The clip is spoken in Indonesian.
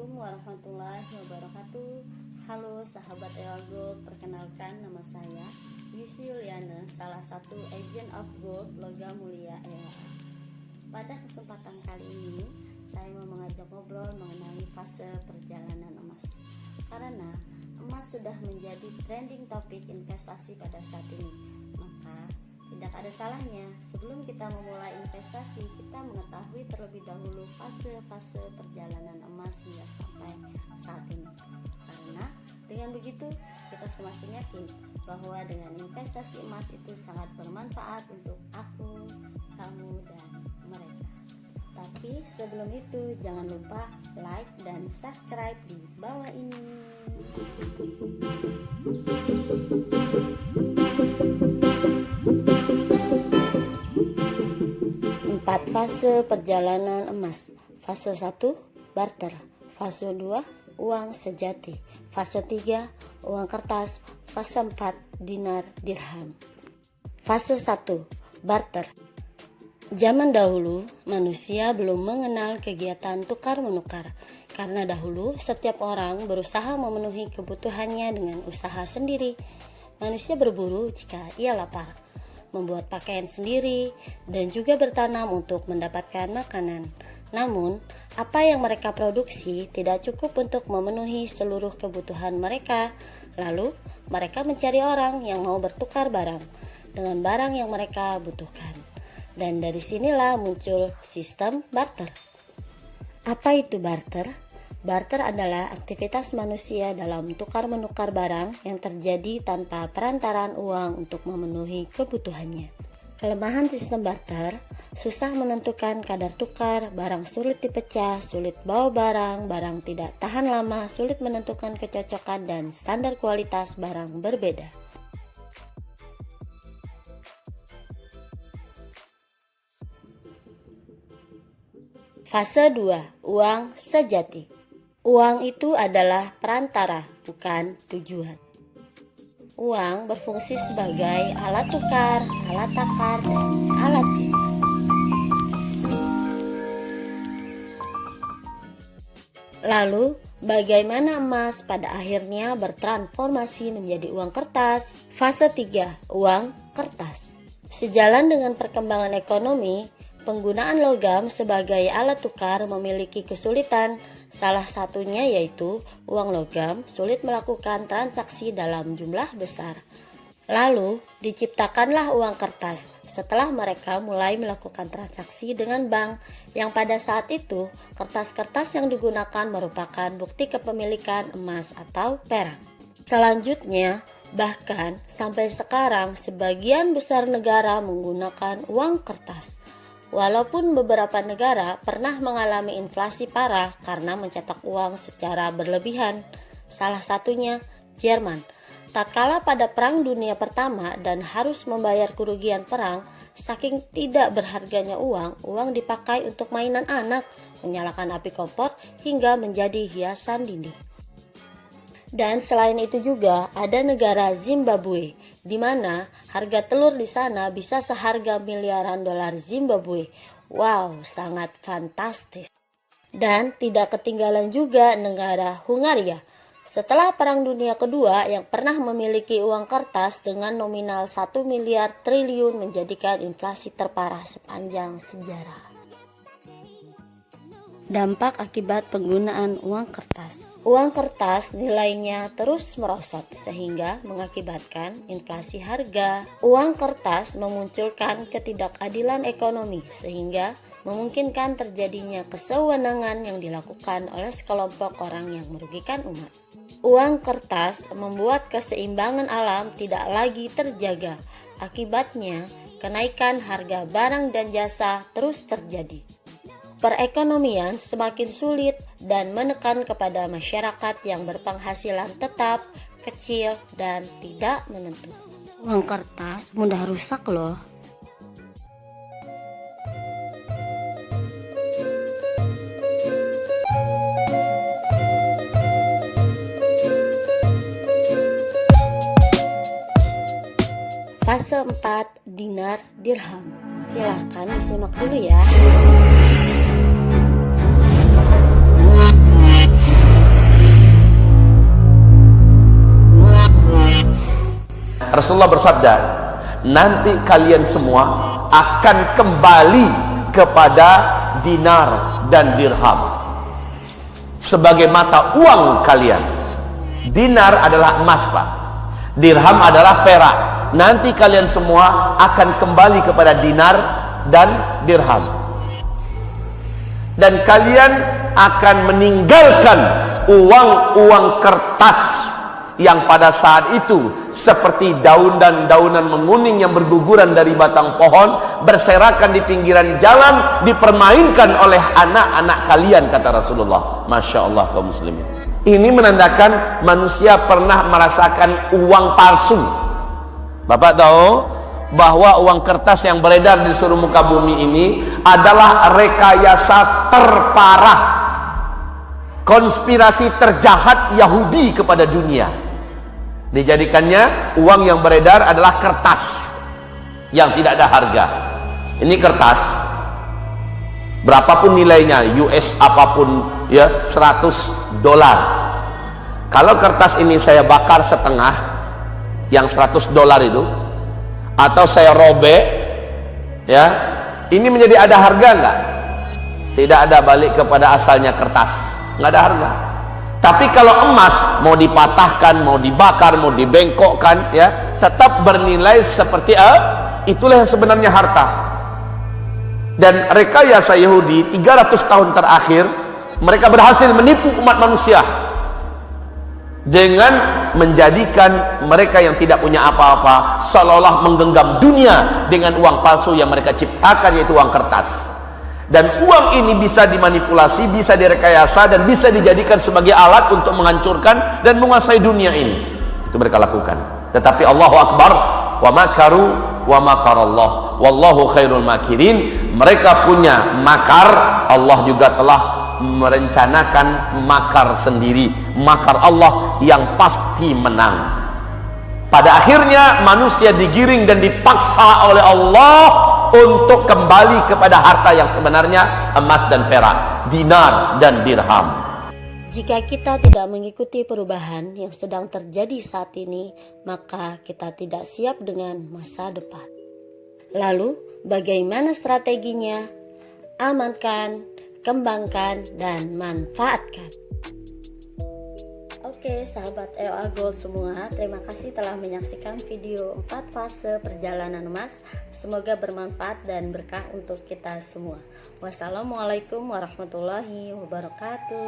Assalamualaikum warahmatullahi wabarakatuh. Halo sahabat Ewal Gold, perkenalkan nama saya Yusi Yuliana, salah satu agent of gold logam mulia EWA. Pada kesempatan kali ini saya mau mengajak ngobrol mengenai fase perjalanan emas. Karena emas sudah menjadi trending topik investasi pada saat ini, maka tidak ada salahnya sebelum kita memulai investasi kita mengetahui terlebih dahulu fase-fase perjalanan emas hingga sampai saat ini. Karena dengan begitu kita semakin yakin bahwa dengan investasi emas itu sangat bermanfaat untuk aku, kamu, dan mereka. Tapi sebelum itu jangan lupa like dan subscribe di bawah ini. Empat fase perjalanan emas. Fase 1, barter. Fase 2, uang sejati. Fase 3, uang kertas. Fase 4, dinar dirham. Fase 1, barter. Zaman dahulu, manusia belum mengenal kegiatan tukar-menukar. Karena dahulu, setiap orang berusaha memenuhi kebutuhannya dengan usaha sendiri. Manusia berburu jika ia lapar, membuat pakaian sendiri, dan juga bertanam untuk mendapatkan makanan. Namun, apa yang mereka produksi tidak cukup untuk memenuhi seluruh kebutuhan mereka. Lalu, mereka mencari orang yang mau bertukar barang dengan barang yang mereka butuhkan. Dan dari sinilah muncul sistem barter. Apa itu barter? Barter adalah aktivitas manusia dalam tukar-menukar barang yang terjadi tanpa perantaran uang untuk memenuhi kebutuhannya. Kelemahan sistem barter, susah menentukan kadar tukar, barang sulit dipecah, sulit bawa barang, barang tidak tahan lama, sulit menentukan kecocokan, dan standar kualitas barang berbeda. Fase 2, uang sejati. Uang itu adalah perantara, bukan tujuan. Uang berfungsi sebagai alat tukar, alat takar, dan alat simpan. Lalu, bagaimana emas pada akhirnya bertransformasi menjadi uang kertas? Fase 3, uang kertas. Sejalan dengan perkembangan ekonomi, penggunaan logam sebagai alat tukar memiliki kesulitan. Salah satunya yaitu uang logam sulit melakukan transaksi dalam jumlah besar. Lalu diciptakanlah uang kertas setelah mereka mulai melakukan transaksi dengan bank, yang pada saat itu kertas-kertas yang digunakan merupakan bukti kepemilikan emas atau perak. Selanjutnya, bahkan sampai sekarang sebagian besar negara menggunakan uang kertas. Walaupun beberapa negara pernah mengalami inflasi parah karena mencetak uang secara berlebihan, salah satunya Jerman. Tatkala pada Perang Dunia Pertama dan harus membayar kerugian perang, saking tidak berharganya uang dipakai untuk mainan anak, menyalakan api kompor, hingga menjadi hiasan dinding. Dan selain itu juga ada negara Zimbabwe, di mana harga telur di sana bisa seharga miliaran dolar Zimbabwe. Wow, sangat fantastis. Dan tidak ketinggalan juga negara Hungaria. Setelah Perang Dunia Kedua yang pernah memiliki uang kertas dengan nominal 1 miliar triliun menjadikan inflasi terparah sepanjang sejarah. Dampak akibat penggunaan uang kertas. Uang kertas nilainya terus merosot sehingga mengakibatkan inflasi harga. Uang kertas memunculkan ketidakadilan ekonomi sehingga memungkinkan terjadinya kesewenangan yang dilakukan oleh sekelompok orang yang merugikan umat. Uang kertas membuat keseimbangan alam tidak lagi terjaga. Akibatnya, kenaikan harga barang dan jasa terus terjadi. Perekonomian semakin sulit dan menekan kepada masyarakat yang berpenghasilan tetap, kecil, dan tidak menentu. Uang kertas mudah rusak loh. Fase 4, dinar dirham. Silahkan disimak dulu ya. Rasulullah bersabda, nanti kalian semua akan kembali kepada dinar dan dirham sebagai mata uang kalian. Dinar adalah emas, Pak. Dirham adalah perak. Nanti kalian semua akan kembali kepada dinar dan dirham. Dan kalian akan meninggalkan uang-uang kertas yang pada saat itu seperti daun dan daunan menguning yang berguguran dari batang pohon, berserakan di pinggiran jalan, dipermainkan oleh anak-anak kalian, kata Rasulullah. Masya Allah kaum muslimin. Ini menandakan manusia pernah merasakan uang palsu. Bapak tahu bahwa uang kertas yang beredar di seluruh muka bumi ini adalah rekayasa terparah, konspirasi terjahat Yahudi kepada dunia. Dijadikannya uang yang beredar adalah kertas yang tidak ada harga. Ini kertas berapapun nilainya, US apapun ya, $100. Kalau kertas ini saya bakar setengah, yang $100 itu, atau saya robek ya, ini menjadi ada harga enggak? Tidak ada, balik kepada asalnya kertas, nggak ada harga. Tapi kalau emas mau dipatahkan, mau dibakar, mau dibengkokkan ya, tetap bernilai seperti itulah yang sebenarnya harta. Dan rekayasa Yahudi 300 tahun terakhir, mereka berhasil menipu umat manusia dengan menjadikan mereka yang tidak punya apa-apa seolah-olah menggenggam dunia dengan uang palsu yang mereka ciptakan, yaitu uang kertas. Dan uang ini bisa dimanipulasi, bisa direkayasa, dan bisa dijadikan sebagai alat untuk menghancurkan dan menguasai dunia ini. Itu mereka lakukan. Tetapi Allahu Akbar, wa makaru wa makarallah wallahu khairul makirin. Mereka punya makar, Allah juga telah merencanakan makar sendiri, makar Allah yang pasti menang. Pada akhirnya manusia digiring dan dipaksa oleh Allah untuk kembali kepada harta yang sebenarnya, emas dan perak, dinar dan dirham. Jika kita tidak mengikuti perubahan yang sedang terjadi saat ini, maka kita tidak siap dengan masa depan. Lalu, bagaimana strateginya? Amankan, kembangkan, dan manfaatkan. Oke sahabat EOA Gold semua, terima kasih telah menyaksikan video 4 fase perjalanan emas. Semoga bermanfaat dan berkah untuk kita semua. Wassalamualaikum warahmatullahi wabarakatuh.